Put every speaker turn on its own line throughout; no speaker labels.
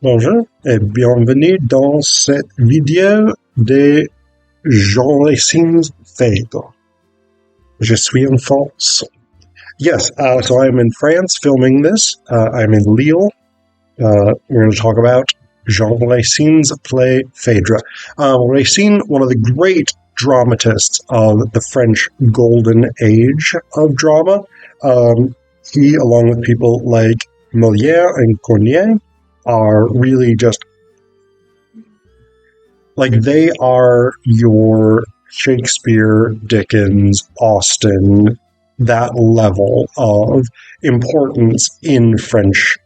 Bonjour et bienvenue dans cette vidéo de Racine Phedre. Je suis en France. Yes, so I'm in France filming this. I'm in Lille. We're going to talk about Jean Racine's play Phaedra. Racine, one of the great dramatists of the French golden age of drama. He, along with people like Molière and Corneille, are really just like they are your Shakespeare, Dickens, Austen, that level of importance in French,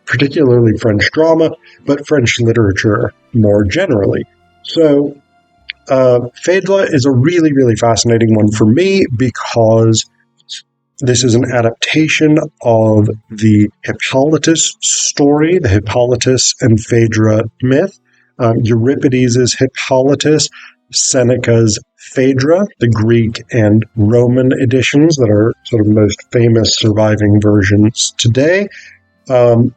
particularly French drama, but French literature more generally. So Phaedra is a really, really fascinating one for me because this is an adaptation of the Hippolytus story, the Hippolytus and Phaedra myth. Euripides is Hippolytus, Seneca's Phaedra, the Greek and Roman editions that are sort of most famous surviving versions today. And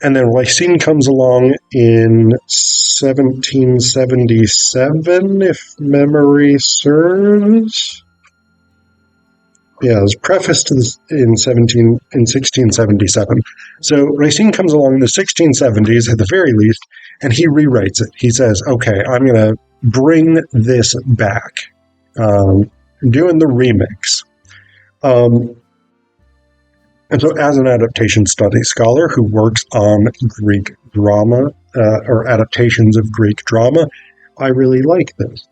then Racine comes along in 1777, if memory serves. Yeah, it was prefaced to this in 1677. So Racine comes along in the 1670s at the very least, and he rewrites it. He says, okay, I'm going to bring this back. Doing the remix. And so as an adaptation studies scholar who works on Greek drama, or adaptations of Greek drama, I really like this.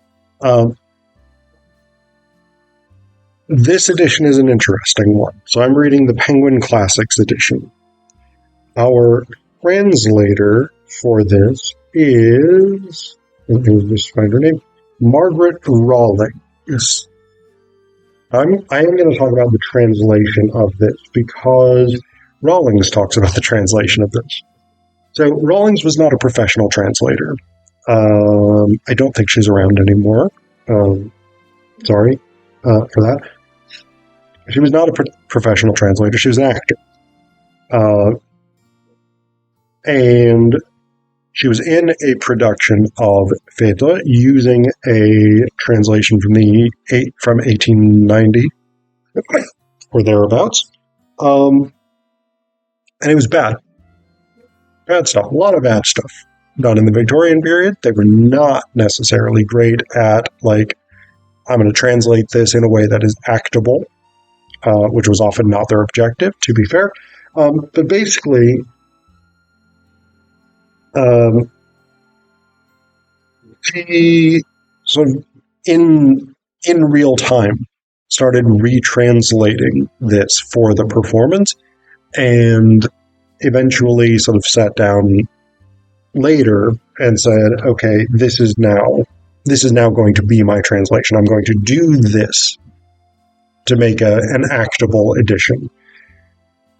This edition is an interesting one. So I'm reading the Penguin Classics edition. Our translator for this is, let me just find her name, Margaret Rawlings. I am going to talk about the translation of this because Rawlings talks about the translation of this. So Rawlings was not a professional translator. I don't think she's around anymore. Sorry for that. She was not a professional translator. She was an actor. And she was in a production of Phaedra using a translation from 1890 or thereabouts. And it was bad. Bad stuff. A lot of bad stuff done in the Victorian period. They were not necessarily great at, like, I'm going to translate this in a way that is actable. Which was often not their objective, to be fair. But basically, she sort of in real time started retranslating this for the performance, and eventually sort of sat down later and said, okay, this is now going to be my translation. I'm going to do this to make an actable edition.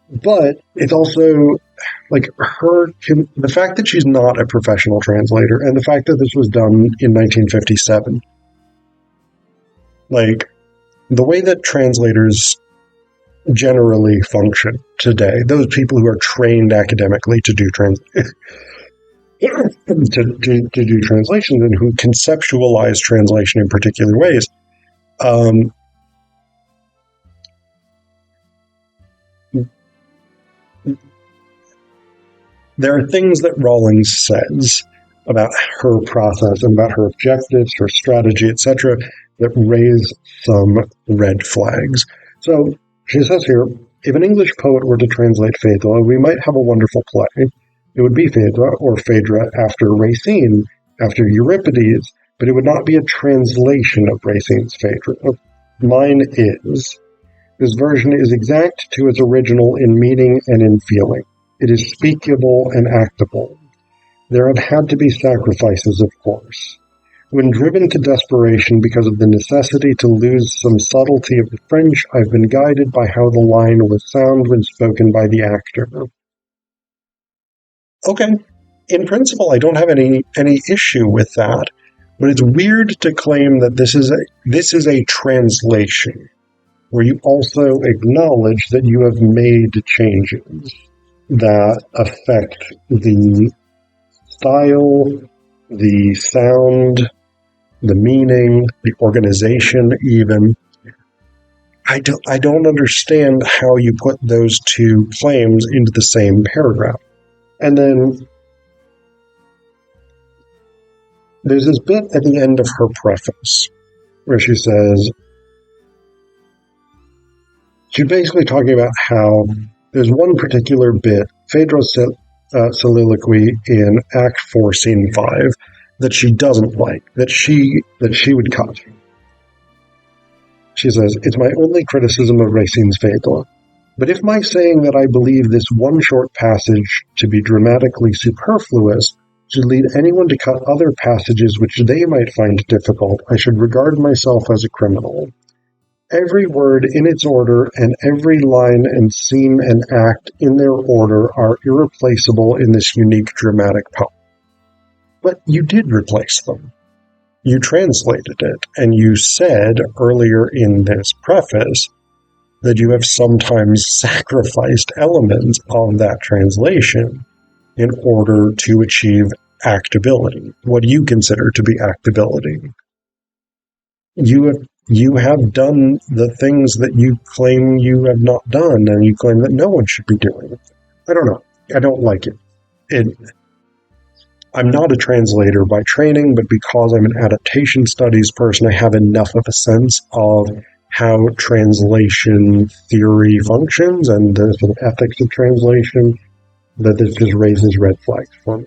But it's also like the fact that she's not a professional translator and the fact that this was done in 1957. Like, the way that translators generally function today, those people who are trained academically to do to do translations and who conceptualize translation in particular ways, there are things that Rawlings says about her process and about her objectives, her strategy, etc., that raise some red flags. So she says here, if an English poet were to translate Phaedra, we might have a wonderful play. It would be Phaedra or Phaedra after Racine, after Euripides, but it would not be a translation of Racine's Phaedra. Mine is. This version is exact to its original in meaning and in feeling. It is speakable and actable. There have had to be sacrifices, of course. When driven to desperation because of the necessity to lose some subtlety of the French, I've been guided by how the line will sound when spoken by the actor. Okay, in principle, I don't have any issue with that, but it's weird to claim that this is a translation, where you also acknowledge that you have made changes. that affect the style, the sound, the meaning, the organization even. I don't understand how you put those two claims into the same paragraph. And then there's this bit at the end of her preface where she says, she's basically talking about how there's one particular bit, Phaedra's soliloquy in Act 4, Scene 5, that she doesn't like, that she would cut. She says, "It's my only criticism of Racine's Phedre. But if my saying that I believe this one short passage to be dramatically superfluous should lead anyone to cut other passages which they might find difficult, I should regard myself as a criminal. Every word in its order and every line and scene and act in their order are irreplaceable in this unique dramatic poem." But you did replace them. You translated it, and you said earlier in this preface that you have sometimes sacrificed elements of that translation in order to achieve actability. What do you consider to be actability? You have done the things that you claim you have not done, and you claim that no one should be doing. I don't know. I don't like it. I'm not a translator by training, but because I'm an adaptation studies person, I have enough of a sense of how translation theory functions and the sort of ethics of translation that this just raises red flags for me.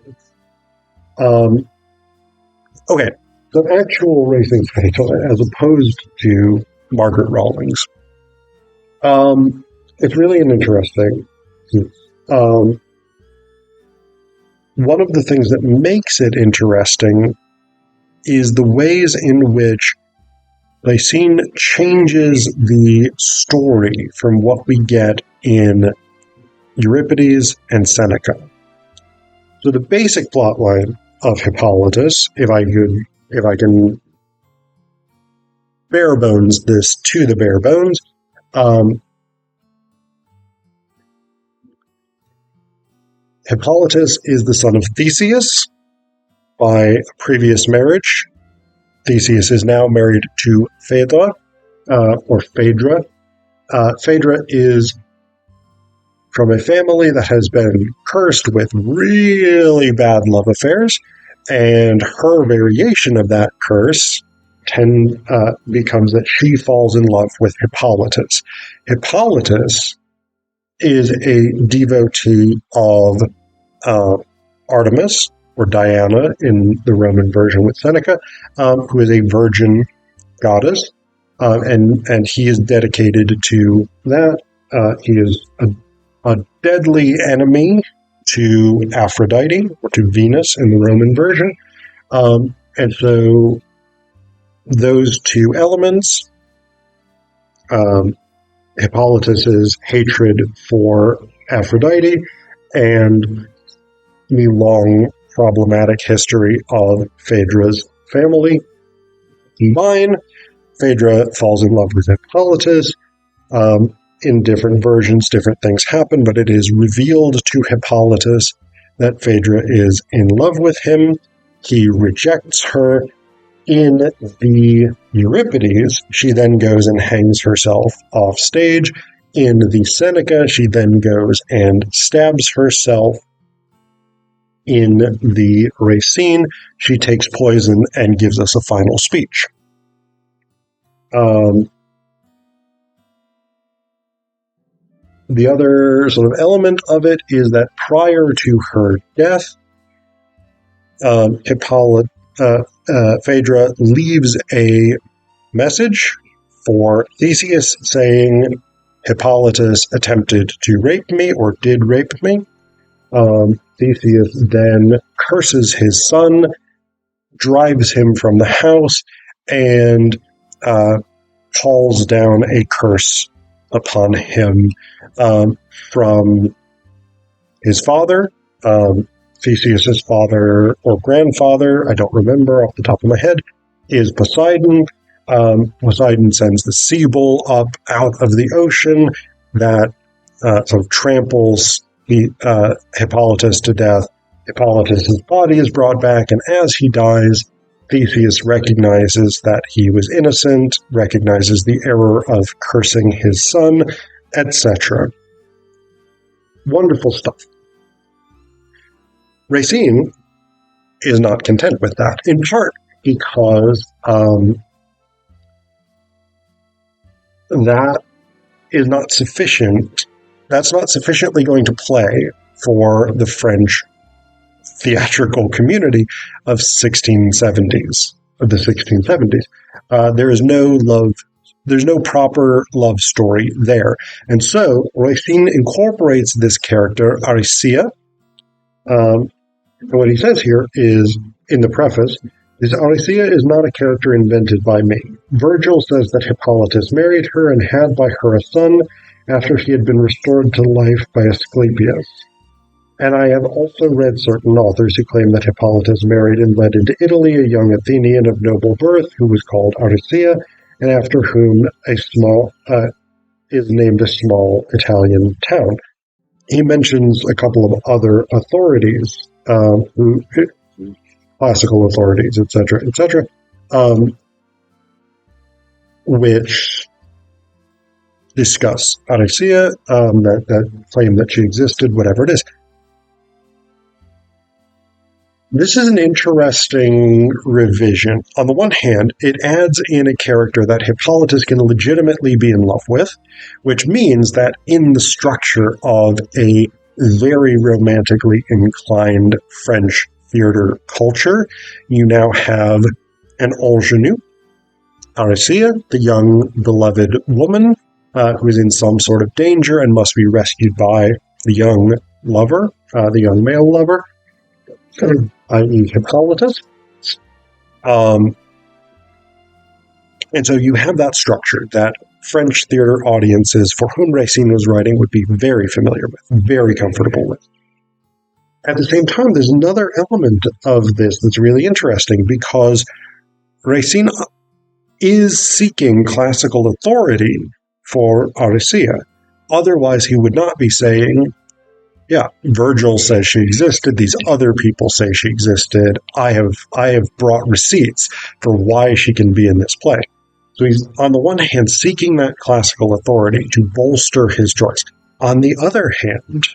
Okay, so actual Racine's Phedre as opposed to Margaret Rawlings. It's really an interesting. One of the things that makes it interesting is the ways in which Racine changes the story from what we get in Euripides and Seneca. So the basic plotline of Hippolytus, if I can bare bones this to the bare bones, Hippolytus is the son of Theseus by a previous marriage. Theseus is now married to Phaedra, or Phaedra. Phaedra is from a family that has been cursed with really bad love affairs, and her variation of that curse becomes that she falls in love with Hippolytus. Hippolytus is a devotee of Artemis, or Diana in the Roman version with Seneca, who is a virgin goddess, and he is dedicated to that. He is a deadly enemy to Aphrodite, or to Venus in the Roman version. And so those two elements, Hippolytus's hatred for Aphrodite and the long problematic history of Phaedra's family combine, Phaedra falls in love with Hippolytus. In different versions, different things happen, but it is revealed to Hippolytus that Phaedra is in love with him. He rejects her. In the Euripides, she then goes and hangs herself off stage. In the Seneca, she then goes and stabs herself. In the Racine, she takes poison and gives us a final speech. The other sort of element of it is that prior to her death, Phaedra leaves a message for Theseus saying, "Hippolytus attempted to rape me, or did rape me." Theseus then curses his son, drives him from the house, and calls down a curse upon him from his father, Theseus's father or grandfather, I don't remember off the top of my head, is Poseidon. Poseidon sends the sea bull up out of the ocean that sort of tramples Hippolytus to death. Hippolytus' body is brought back, and as he dies, Theseus recognizes that he was innocent, recognizes the error of cursing his son, etc. Wonderful stuff. Racine is not content with that, in part because that is not sufficient. That's not sufficiently going to play for the French theatrical community of 1670s, of the 1670s. There is no love. There's no proper love story there. And so Racine incorporates this character, Aricia. And what he says here is, in the preface, is Aricia is not a character invented by me. Virgil says that Hippolytus married her and had by her a son after he had been restored to life by Asclepius. And I have also read certain authors who claim that Hippolytus married and led into Italy a young Athenian of noble birth who was called Aricia, and after whom is named a small Italian town. He mentions a couple of other authorities, classical authorities, etc., which discuss Aricia, that claim that she existed, whatever it is. This is an interesting revision. On the one hand, it adds in a character that Hippolytus can legitimately be in love with, which means that in the structure of a very romantically inclined French theater culture, you now have an ingenue, Aricia, the young beloved woman who is in some sort of danger and must be rescued by the young lover, the young male lover, i.e. Hippolytus. And so you have that structure that French theater audiences for whom Racine was writing would be very familiar with, very comfortable with. At the same time, there's another element of this that's really interesting, because Racine is seeking classical authority for Aricia. Otherwise, he would not be saying, yeah, Virgil says she existed, these other people say she existed, I have brought receipts for why she can be in this play. So he's, on the one hand, seeking that classical authority to bolster his choice. On the other hand,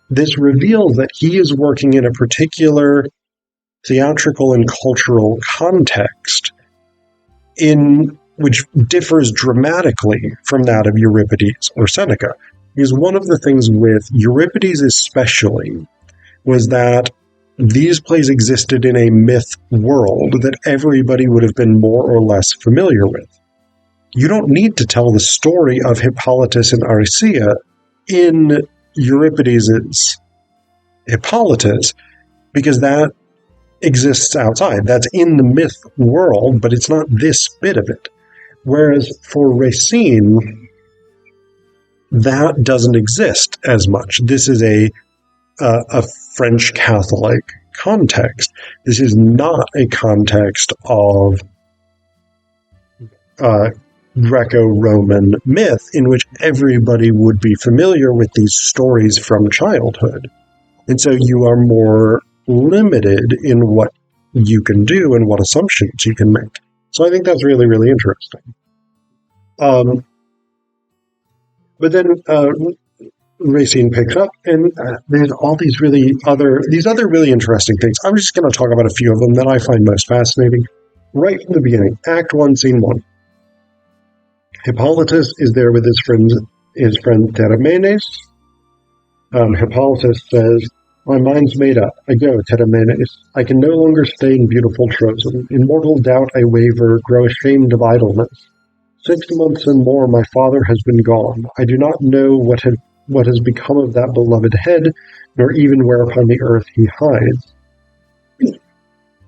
this reveals that he is working in a particular theatrical and cultural context in which differs dramatically from that of Euripides or Seneca. Because one of the things with Euripides especially was that these plays existed in a myth world that everybody would have been more or less familiar with. You don't need to tell the story of Hippolytus and Aricia in Euripides' Hippolytus, because that exists outside. That's in the myth world, but it's not this bit of it. Whereas for Racine, that doesn't exist as much. This is a French Catholic context. This is not a context of Greco-Roman myth in which everybody would be familiar with these stories from childhood. And so you are more limited in what you can do and what assumptions you can make. So I think that's really, really interesting. But then Racine picks up, and there's all these other really interesting things. I'm just going to talk about a few of them that I find most fascinating. Right from the beginning, Act 1, Scene 1. Hippolytus is there with his friend Theramenes. Hippolytus says, "My mind's made up. I go, Theramenes. I can no longer stay in beautiful Trozen. In mortal doubt I waver, grow ashamed of idleness. 6 months and more my father has been gone. I do not know what has become of that beloved head, nor even where upon the earth he hides."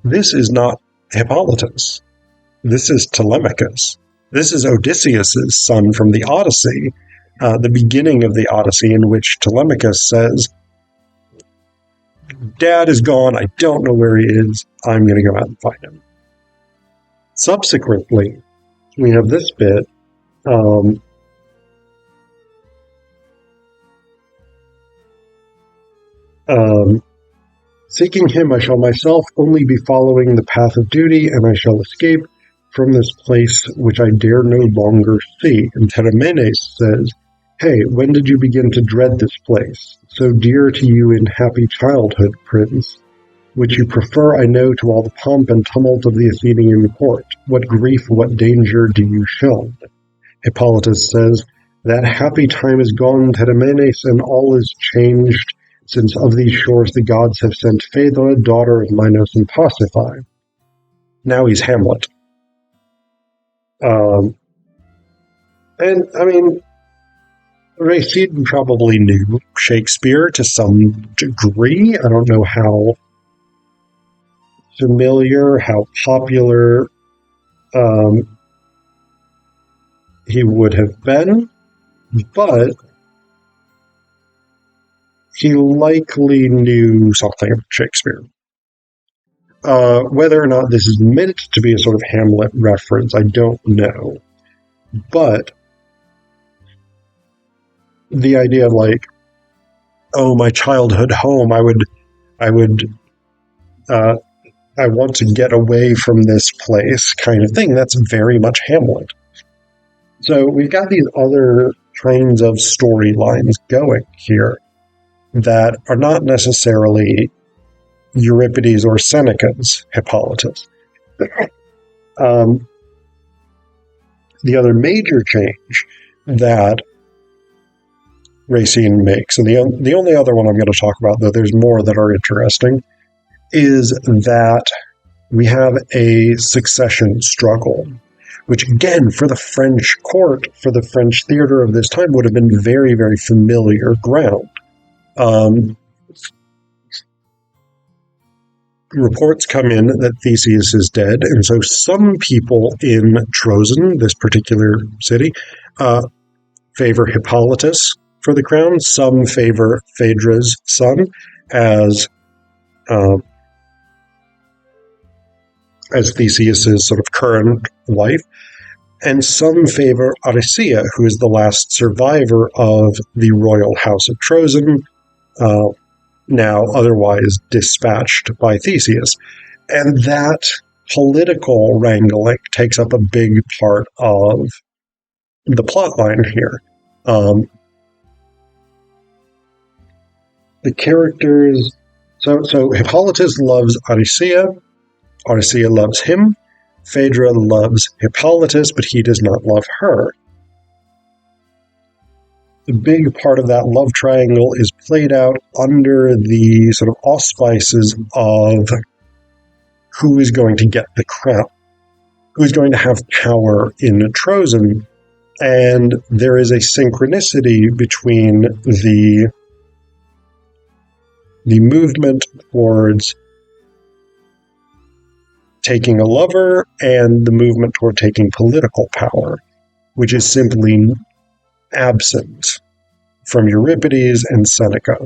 This is not Hippolytus. This is Telemachus. This is Odysseus' son from the Odyssey, the beginning of the Odyssey, in which Telemachus says, "Dad is gone, I don't know where he is, I'm going to go out and find him." Subsequently, we have this bit, Seeking him, I shall myself only be following the path of duty, and I shall escape from this place which I dare no longer see. And Teremenes says, Hey, when did you begin to dread this place, so dear to you in happy childhood, prince, which you prefer, I know, to all the pomp and tumult of the Athenian court? What grief, what danger do you shun? Hippolytus says, That happy time is gone, Teremenes, and all is changed, since of these shores the gods have sent Phaedra, daughter of Minos and Pasiphae. Now he's Hamlet. And, I mean, Racine probably knew Shakespeare to some degree. I don't know how familiar, how popular he would have been, but he likely knew something of Shakespeare. Whether or not this is meant to be a sort of Hamlet reference, I don't know. But the idea of like, oh, my childhood home, I want to get away from this place kind of thing, that's very much Hamlet. So we've got these other kinds of storylines going here that are not necessarily Euripides or Seneca's Hippolytus. The other major change that Racine makes, and the only other one I'm going to talk about, though there's more that are interesting, is that we have a succession struggle, which again, for the French court, for the French theater of this time, would have been very, very familiar ground. Reports come in that Theseus is dead, and so some people in Troezen, this particular city, favor Hippolytus for the crown. Some favor Phaedra's son as Theseus's sort of current wife, and some favor Aricia, who is the last survivor of the royal house of Troezen, now otherwise dispatched by Theseus. And that political wrangling takes up a big part of the plot line here. The characters... So Hippolytus loves Aricia. Aricia loves him. Phaedra loves Hippolytus, but he does not love her. The big part of that love triangle is played out under the sort of auspices of who is going to get the crown, who is going to have power in Troezen, and there is a synchronicity between the movement towards taking a lover and the movement toward taking political power, which is simply absent from Euripides and Seneca.